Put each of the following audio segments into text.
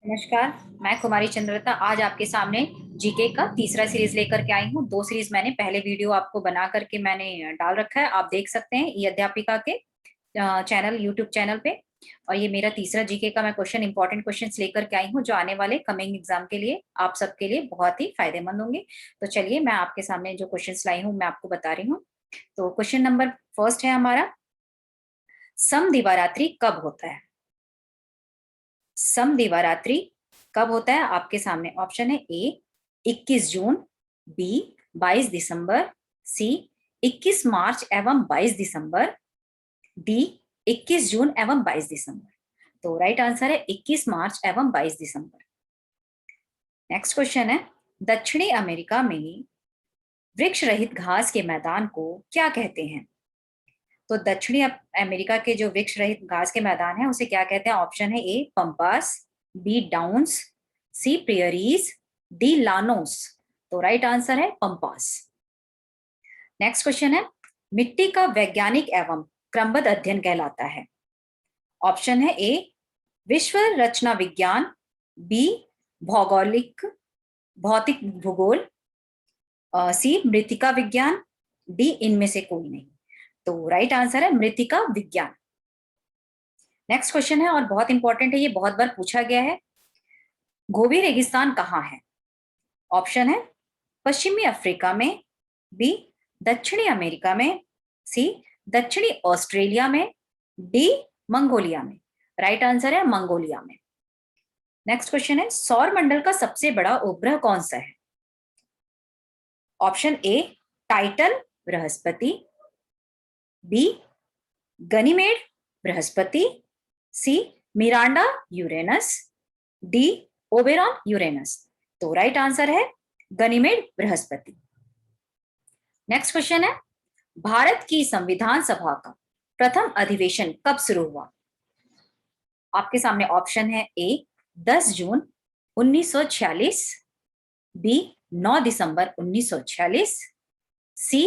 नमस्कार। मैं कुमारी चंद्रता आज आपके सामने जीके का तीसरा सीरीज लेकर के आई हूँ। दो सीरीज मैंने पहले वीडियो आपको बना करके मैंने डाल रखा है, आप देख सकते हैं ई अध्यापिका के चैनल यूट्यूब चैनल पे। और ये मेरा तीसरा जीके का मैं क्वेश्चन इंपॉर्टेंट क्वेश्चंस लेकर के आई हूँ जो आने वाले कमिंग एग्जाम के लिए आप सबके लिए बहुत ही फायदेमंद होंगे। तो चलिए मैं आपके सामने जो क्वेश्चन लाई हूँ मैं आपको बता रही हूँ। तो क्वेश्चन नंबर फर्स्ट है हमारा, समदिवारात्रि कब होता है? समदिवारात्रि कब होता है? आपके सामने ऑप्शन है ए 21 जून, बी 22 दिसंबर, सी 21 मार्च एवं 22 दिसंबर, डी 21 जून एवं 22 दिसंबर। तो राइट आंसर है 21 मार्च एवं 22 दिसंबर। नेक्स्ट क्वेश्चन है, दक्षिणी अमेरिका में वृक्ष रहित घास के मैदान को क्या कहते हैं? तो दक्षिणी अमेरिका के जो वृक्ष रहित घास के मैदान है उसे क्या कहते हैं? ऑप्शन है ए पंपास, बी डाउन्स, सी प्रियरीज, डी लानोस। तो राइट आंसर है पंपास। नेक्स्ट क्वेश्चन है, मिट्टी का वैज्ञानिक एवं क्रमबद्ध अध्ययन कहलाता है? ऑप्शन है ए विश्व रचना विज्ञान, बी भौगोलिक भौतिक भूगोल, सी मृत्तिका विज्ञान, डी इनमें से कोई नहीं। तो राइट आंसर है मृत्तिका विज्ञान। नेक्स्ट क्वेश्चन है और बहुत इंपॉर्टेंट है, ये बहुत बार पूछा गया है। गोबी रेगिस्तान कहाँ है? ऑप्शन है पश्चिमी अफ्रीका में, बी दक्षिणी अमेरिका में, सी दक्षिणी ऑस्ट्रेलिया में, डी मंगोलिया में। राइट आंसर है मंगोलिया में। नेक्स्ट क्वेश्चन है, सौर मंडल का सबसे बड़ा उपग्रह कौन सा है? ऑप्शन ए टाइटन बृहस्पति, बी गनीमेड बृहस्पति, C Miranda Uranus, D Oberon Uranus. तो राइट आंसर है गनीमेड बृहस्पति। नेक्स्ट क्वेश्चन है, भारत की संविधान सभा का प्रथम अधिवेशन कब शुरू हुआ? आपके सामने ऑप्शन है ए 10 जून 1946, बी 9 दिसंबर 1946, सी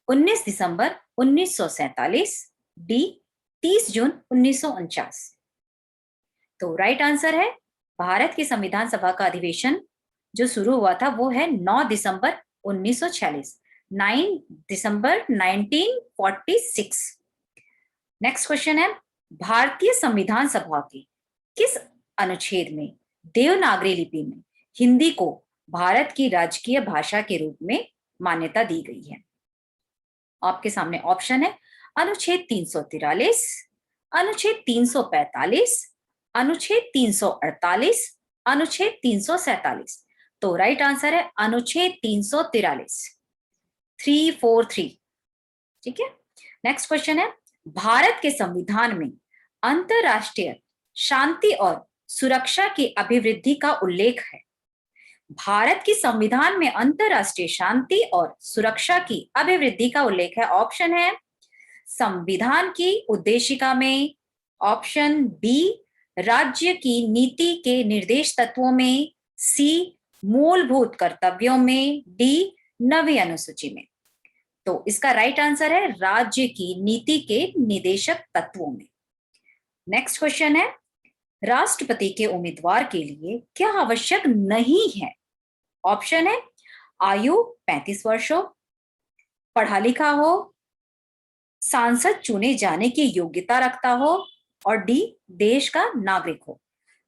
19 दिसंबर 1947, डी 30 जून 1949। तो राइट आंसर है भारत की संविधान सभा का अधिवेशन जो शुरू हुआ था वो है 9 दिसंबर 1946, 9 दिसंबर 1946। नेक्स्ट क्वेश्चन है, भारतीय संविधान सभा के किस अनुच्छेद में देवनागरी लिपि में हिंदी को भारत की राजकीय भाषा के रूप में मान्यता दी गई है? आपके सामने ऑप्शन है अनुच्छेद 343, अनुच्छेद 345, अनुच्छेद 348, अनुच्छेद 347। तो राइट आंसर है अनुच्छेद 343, 343। ठीक है। नेक्स्ट क्वेश्चन है, भारत के संविधान में अंतरराष्ट्रीय शांति और सुरक्षा की अभिवृद्धि का उल्लेख है? भारत की संविधान में अंतरराष्ट्रीय शांति और सुरक्षा की अभिवृद्धि का उल्लेख है। ऑप्शन है संविधान की उद्देशिका में, ऑप्शन बी राज्य की नीति के निर्देश तत्वों में, सी मूलभूत कर्तव्यों में, डी नवी अनुसूची में। तो इसका राइट आंसर है राज्य की नीति के निदेशक तत्वों में। नेक्स्ट क्वेश्चन है, राष्ट्रपति के उम्मीदवार के लिए क्या आवश्यक नहीं है? ऑप्शन है आयु 35 वर्ष हो, पढ़ा लिखा हो, सांसद चुने जाने की योग्यता रखता हो, और डी देश का नागरिक हो।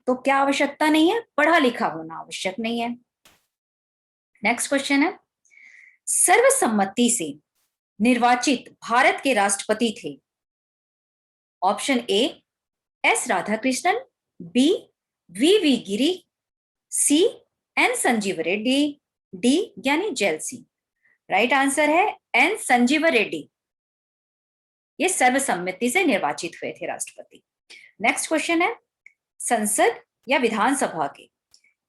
तो क्या आवश्यकता नहीं है? पढ़ा लिखा होना आवश्यक नहीं है। नेक्स्ट क्वेश्चन है, सर्वसम्मति से निर्वाचित भारत के राष्ट्रपति थे? Option A S Radhakrishnan, B V Giri, C N Sanjiva Reddy, D यानी जेल सिंह। राइट आंसर है एन संजीव रेड्डी। ये सर्वसम्मति से निर्वाचित हुए थे राष्ट्रपति। नेक्स्ट क्वेश्चन है, संसद या विधानसभा के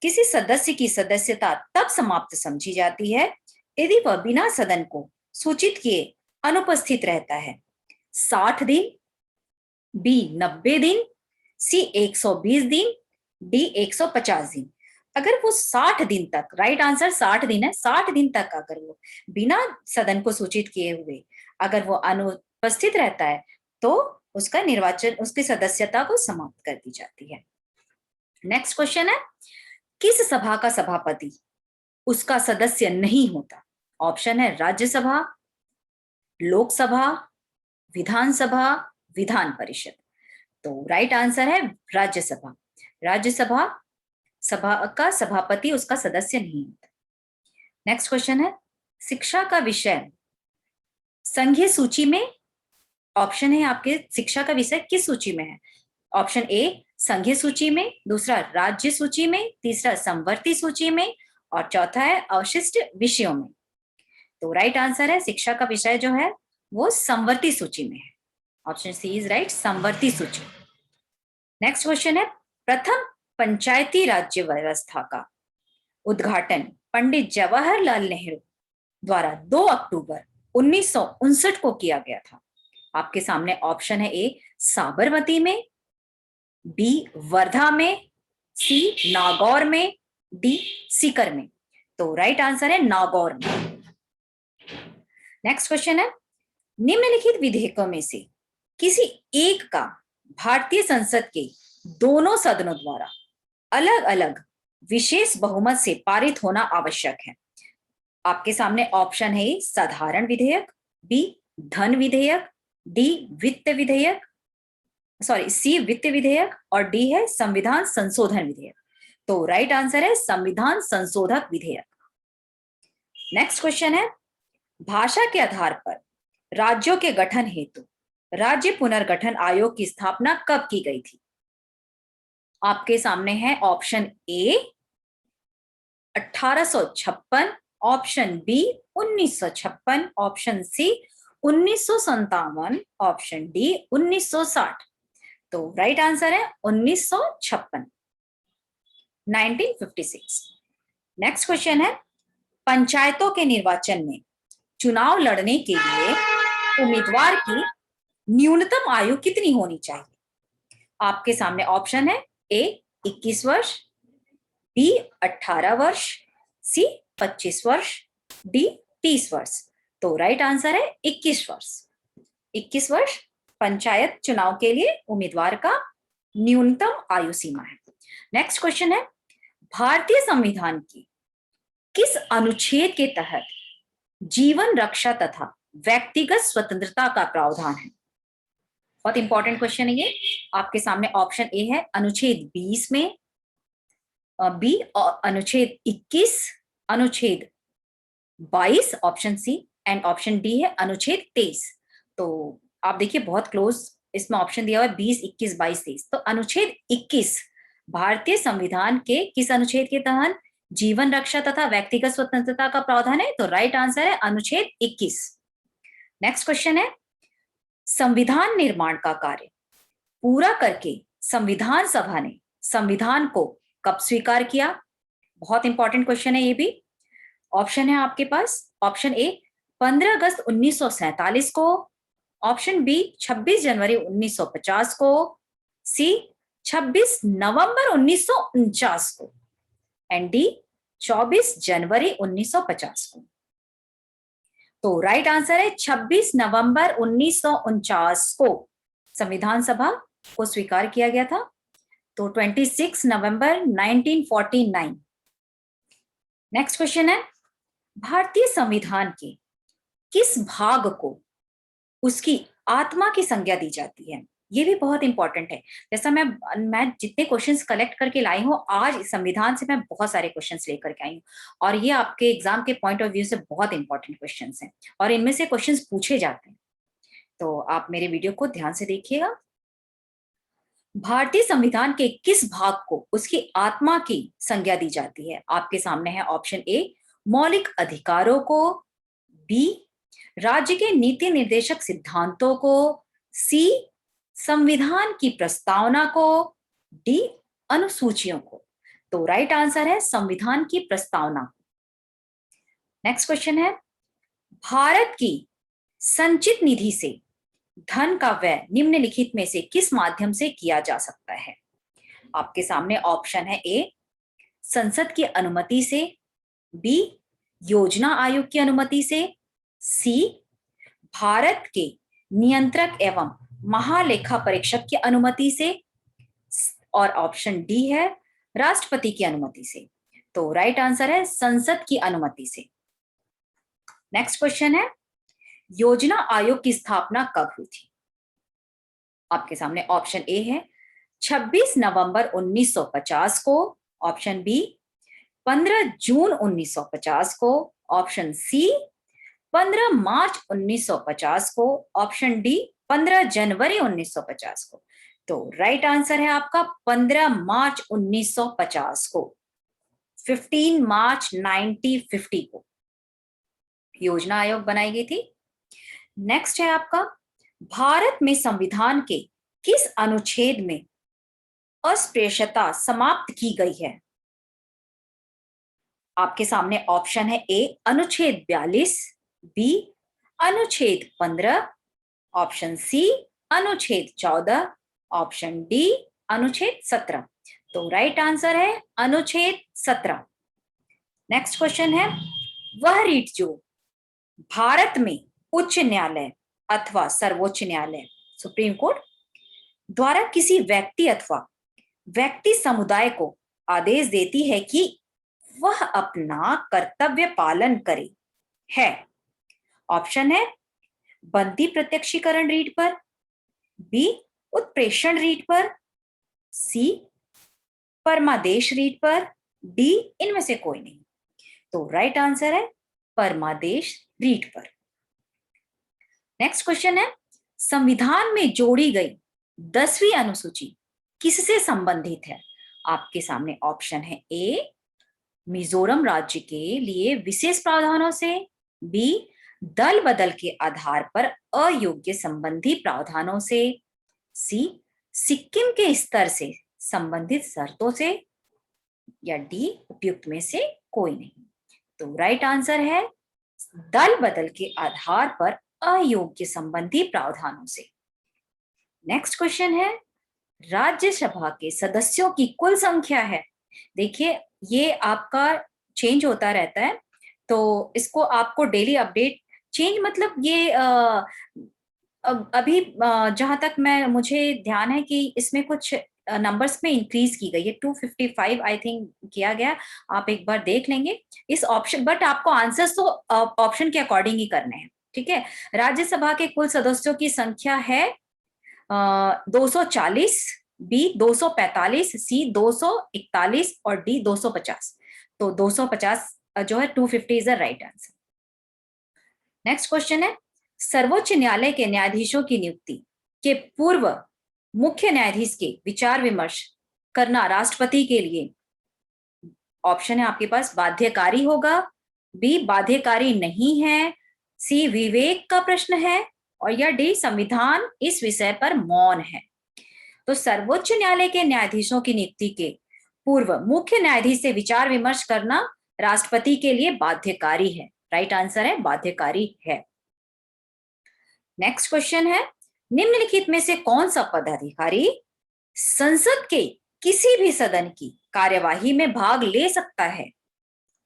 किसी सदस्य की सदस्यता तब समाप्त समझी जाती है यदि वह बिना सदन को सूचित किए अनुपस्थित रहता है? 60 दिन, बी 90 दिन, सी 120 दिन, डी 150 दिन। अगर वो 60 दिन तक, राइट आंसर 60 दिन है, 60 दिन तक अगर वो बिना सदन को सूचित किए हुए अगर वो अनुपस्थित रहता है तो उसका निर्वाचन, उसकी सदस्यता को समाप्त कर दी जाती है। नेक्स्ट क्वेश्चन है, किस सभा का सभापति उसका सदस्य नहीं होता? ऑप्शन है राज्यसभा, लोकसभा, विधानसभा, विधान परिषद। तो राइट आंसर है राज्यसभा। राज्यसभा सभा का सभापति उसका सदस्य नहीं होता। नेक्स्ट क्वेश्चन है, शिक्षा का विषय संघीय सूची में, ऑप्शन है आपके शिक्षा का विषय किस सूची में है? ऑप्शन ए संघीय सूची में, दूसरा राज्य सूची में, तीसरा समवर्ती सूची में, और चौथा है अवशिष्ट विषयों में। तो राइट आंसर है शिक्षा का विषय जो है वो समवर्ती सूची में है। ऑप्शन सी इज राइट, समवर्ती सूची। नेक्स्ट क्वेश्चन है, प्रथम पंचायती राज्य व्यवस्था का उद्घाटन पंडित जवाहरलाल नेहरू द्वारा 2 अक्टूबर 1959 को किया गया था। आपके सामने ऑप्शन है, ए साबरमती में, बी वर्धा में, सी नागौर में, डी सीकर में। तो राइट आंसर है नागौर में। नेक्स्ट क्वेश्चन है, निम्नलिखित विधेयकों में से किसी एक का भारतीय संसद के दोनों सदनों द्वारा अलग अलग विशेष बहुमत से पारित होना आवश्यक है? आपके सामने ऑप्शन है, साधारण विधेयक, बी धन विधेयक, डी वित्त विधेयक, सी वित्त विधेयक, और डी है संविधान संशोधन विधेयक। तो राइट आंसर है संविधान संशोधक विधेयक। नेक्स्ट क्वेश्चन है, भाषा के आधार पर राज्यों के गठन हेतु राज्य पुनर्गठन आयोग की स्थापना कब की गई थी? आपके सामने है option A 1856, option B 1956, option C 1957, option D 1960। तो राइट आंसर है 1956, 1956। नेक्स्ट क्वेश्चन है, पंचायतों के निर्वाचन में चुनाव लड़ने के लिए उम्मीदवार की न्यूनतम आयु कितनी होनी चाहिए? आपके सामने ऑप्शन है, ए 21 वर्ष, बी 18 वर्ष, सी 25 वर्ष, डी 30 वर्ष। तो राइट आंसर है 21 वर्ष। 21 वर्ष पंचायत चुनाव के लिए उम्मीदवार का न्यूनतम आयु सीमा है। नेक्स्ट क्वेश्चन है, भारतीय संविधान की किस अनुच्छेद के तहत जीवन रक्षा तथा व्यक्तिगत स्वतंत्रता का प्रावधान है? बहुत इंपॉर्टेंट क्वेश्चन है ये। आपके सामने ऑप्शन ए है अनुच्छेद 20 में, बी अनुच्छेद 21, अनुच्छेद 22, option C, and option D है अनुच्छेद 23। तो आप देखिए बहुत क्लोज इसमें ऑप्शन दिया हुआ है 20, 21, 22, 23। तो अनुच्छेद 21 भारतीय संविधान के किस अनुच्छेद के तहत जीवन रक्षा तथा व्यक्तिगत स्वतंत्रता का प्रावधान है? तो राइट आंसर है अनुच्छेद 21। नेक्स्ट क्वेश्चन है, संविधान निर्माण का कार्य पूरा करके संविधान सभा ने संविधान को कब स्वीकार किया? बहुत इंपॉर्टेंट क्वेश्चन है ये भी। ऑप्शन है आपके पास, ऑप्शन ए 15 अगस्त 1947 को, ऑप्शन बी 26 जनवरी 1950 को, सी 26 नवंबर 1949 को, एंड डी 24 जनवरी 1950 को। तो राइट आंसर है 26 नवंबर 1949 को संविधान सभा को स्वीकार किया गया था। तो 26 नवंबर 1949। नेक्स्ट क्वेश्चन है, भारतीय संविधान के किस भाग को उसकी आत्मा की संज्ञा दी जाती है? ये भी बहुत इंपॉर्टेंट है। जैसा मैं जितने क्वेश्चंस कलेक्ट करके लाई हूँ, आज संविधान से मैं बहुत सारे क्वेश्चंस लेकर के आई हूँ, और ये आपके एग्जाम के पॉइंट ऑफ व्यू से बहुत इंपॉर्टेंट क्वेश्चंस हैं, और इनमें से क्वेश्चंस पूछे जाते हैं। तो आप मेरे वीडियो को ध्यान से देखिएगा। भारतीय संविधान के किस भाग को उसकी आत्मा की संज्ञा दी जाती है? आपके सामने है ऑप्शन ए मौलिक अधिकारों को, बी राज्य के नीति निर्देशक सिद्धांतों को, सी संविधान की प्रस्तावना को, डी अनुसूचियों को। तो राइट आंसर है संविधान की प्रस्तावना। नेक्स्ट क्वेश्चन है, भारत की संचित निधि से धन का व्यय निम्नलिखित में से किस माध्यम से किया जा सकता है? आपके सामने ऑप्शन है, ए संसद की अनुमति से, बी योजना आयोग की अनुमति से, सी भारत के नियंत्रक एवं महालेखा परीक्षक की अनुमति से, और ऑप्शन डी है राष्ट्रपति की अनुमति से। तो राइट आंसर है संसद की अनुमति से। नेक्स्ट क्वेश्चन है, योजना आयोग की स्थापना कब हुई थी? आपके सामने ऑप्शन ए है 26 नवंबर 1950 को, ऑप्शन बी 15 जून 1950 को, ऑप्शन सी 15 मार्च 1950 को, ऑप्शन डी 15 जनवरी 1950 को। तो राइट आंसर है आपका 15 मार्च 1950 को, 15 मार्च 1950 को योजना आयोग बनाई गई थी। नेक्स्ट है आपका, भारत में संविधान के किस अनुच्छेद में अस्पृश्यता समाप्त की गई है? आपके सामने ऑप्शन है ए अनुच्छेद 42, बी अनुच्छेद 15, ऑप्शन सी अनुच्छेद 14, ऑप्शन डी अनुच्छेद 17। तो राइट आंसर है अनुच्छेद 17। नेक्स्ट क्वेश्चन है, वह रीट जो भारत में उच्च न्यायालय अथवा सर्वोच्च न्यायालय सुप्रीम कोर्ट द्वारा किसी व्यक्ति अथवा व्यक्ति समुदाय को आदेश देती है कि वह अपना कर्तव्य पालन करे है? ऑप्शन है बंदी प्रत्यक्षीकरण रीट पर, बी उत्प्रेषण रीट पर, सी परमादेश रीट पर, डी इनमें से कोई नहीं। तो राइट आंसर है परमादेश रीट पर। नेक्स्ट क्वेश्चन है, संविधान में जोड़ी गई 10वीं अनुसूची किससे संबंधित है? आपके सामने ऑप्शन है ए मिजोरम राज्य के लिए विशेष प्रावधानों से, बी दल बदल के आधार पर अयोग्य संबंधी प्रावधानों से, सी सिक्किम के स्तर से संबंधित शर्तों से, या डी उपयुक्त में से कोई नहीं। तो राइट आंसर है दल बदल के आधार पर अयोग्य संबंधी प्रावधानों से। नेक्स्ट क्वेश्चन है, राज्यसभा के सदस्यों की कुल संख्या है। देखिए ये आपका चेंज होता रहता है, तो इसको आपको डेली अपडेट चेंज मतलब ये अभी जहां तक मुझे ध्यान है कि इसमें कुछ नंबर्स में इंक्रीज की गई है, 255 आई थिंक किया गया। आप एक बार देख लेंगे इस ऑप्शन, बट आपको आंसर्स तो ऑप्शन के अकॉर्डिंग ही करने हैं, ठीक है। राज्यसभा के कुल सदस्यों की संख्या है 240, बी 245, सी 241 और डी 250। तो 250 जो है 250 is the right answer. Next question है, सर्वोच्च न्यायालय के न्यायाधीशों की नियुक्ति के पूर्व मुख्य न्यायाधीश के विचार विमर्श करना राष्ट्रपति के लिए ऑप्शन है आपके पास बाध्यकारी होगा, बी बाध्यकारी नहीं है, सी विवेक का प्रश्न है, और या डी संविधान इस विषय पर मौन है। तो सर्वोच्च न्यायालय के न्यायाधीशों की नियुक्ति के पूर्व मुख्य न्यायाधीश से विचार विमर्श करना राष्ट्रपति के लिए बाध्यकारी है। राइट आंसर है बाध्यकारी है। नेक्स्ट क्वेश्चन है, निम्नलिखित में से कौन सा पदाधिकारी संसद के किसी भी सदन की कार्यवाही में भाग ले सकता है?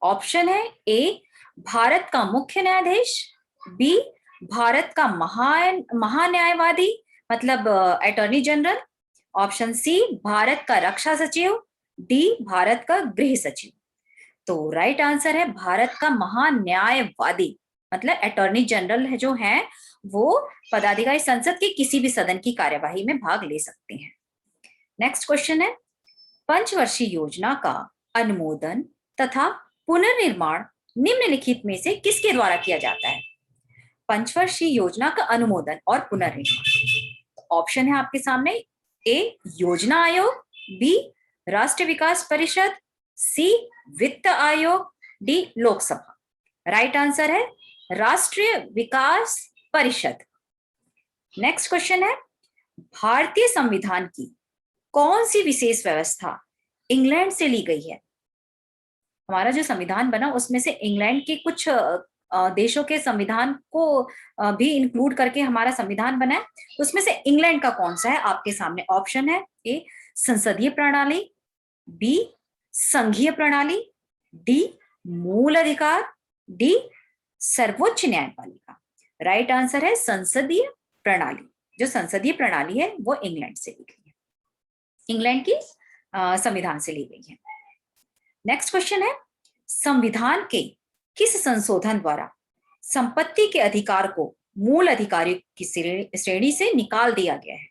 ऑप्शन है ए भारत का मुख्य न्यायाधीश, बी भारत का महान्यायवादी मतलब attorney general, option C Bharat का रक्षा सचिव, डी भारत का गृह सचिव। तो राइट आंसर है भारत का महान्यायवादी मतलब अटॉर्नी जनरल है जो है वो पदाधिकारी संसद के किसी भी सदन की कार्यवाही में भाग ले सकते हैं। नेक्स्ट क्वेश्चन है, पंचवर्षीय योजना का अनुमोदन तथा पुनर्निर्माण निम्नलिखित में से किसके द्वारा किया जाता है? पंचवर्षीय योजना का अनुमोदन और पुनर्निर्माण ऑप्शन है आपके सामने ए योजना आयोग, बी राष्ट्रीय विकास परिषद, सी वित्त आयोग, डी लोकसभा। राइट आंसर है राष्ट्रीय विकास परिषद। नेक्स्ट क्वेश्चन है, भारतीय संविधान की कौन सी विशेष व्यवस्था इंग्लैंड से ली गई है? हमारा जो संविधान बना उसमें से इंग्लैंड के कुछ देशों के संविधान को भी इंक्लूड करके हमारा संविधान बना है। उसमें से इंग्लैंड का कौन सा है? आपके सामने ऑप्शन है ए संसदीय प्रणाली, बी संघीय प्रणाली, डी मूल अधिकार, डी सर्वोच्च न्यायपालिका। राइट आंसर है संसदीय प्रणाली। जो संसदीय प्रणाली है वो इंग्लैंड से ली गई है। इंग्लैंड की संविधान से ली गई है। नेक्स्ट क्वेश्चन है, संविधान के किस संशोधन द्वारा संपत्ति के अधिकार को मूल अधिकारियों की श्रेणी से निकाल दिया गया है?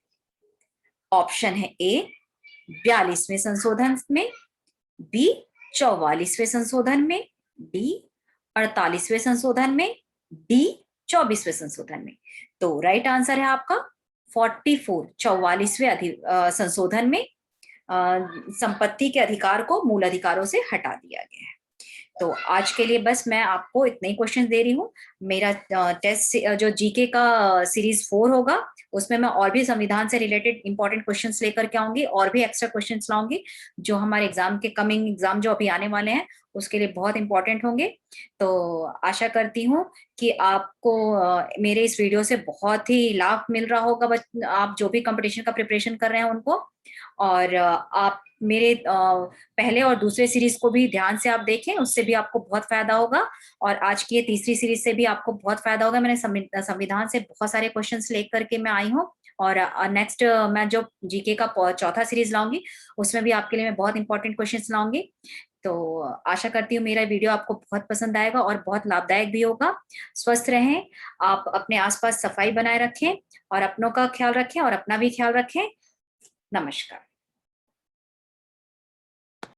ऑप्शन है ए 42वें संशोधन में, बी 44वें संशोधन में, डी 48वें संशोधन में, डी 24वें संशोधन में। तो राइट आंसर है आपका 44वें संशोधन में संपत्ति के अधिकार को मूल अधिकारों से हटा दिया गया है। तो आज के लिए बस मैं आपको इतने ही क्वेश्चन दे रही हूँ। मेरा टेस्ट जो जीके का सीरीज 4 होगा, उसमें मैं और भी संविधान से रिलेटेड इंपॉर्टेंट क्वेश्चंस लेकर के आऊंगी और भी एक्स्ट्रा क्वेश्चंस लाऊंगी जो हमारे एग्जाम के कमिंग एग्जाम जो अभी आने वाले हैं उसके लिए बहुत इंपॉर्टेंट होंगे। तो आशा करती हूँ कि आपको मेरे इस वीडियो से बहुत ही लाभ मिल रहा होगा, आप जो भी कंपटीशन का प्रिपरेशन कर रहे हैं उनको। और आप मेरे पहले और दूसरे सीरीज को भी ध्यान से आप देखें, उससे भी आपको बहुत फायदा होगा। और आज की ये तीसरी सीरीज से भी आपको बहुत फायदा होगा। मैंने संविधान से बहुत सारे क्वेश्चंस लेकर के मैं आई हूँ और नेक्स्ट मैं जो जीके का चौथा सीरीज लाऊंगी उसमें भी आपके लिए मैं बहुत इंपॉर्टेंट क्वेश्चंस लाऊंगी। तो आशा करती हूँ मेरा वीडियो आपको बहुत पसंद आएगा और बहुत लाभदायक भी होगा। स्वस्थ रहें, आप अपने आसपास सफाई बनाए रखें और अपनों का ख्याल रखें और अपना भी ख्याल रखें। नमस्कार।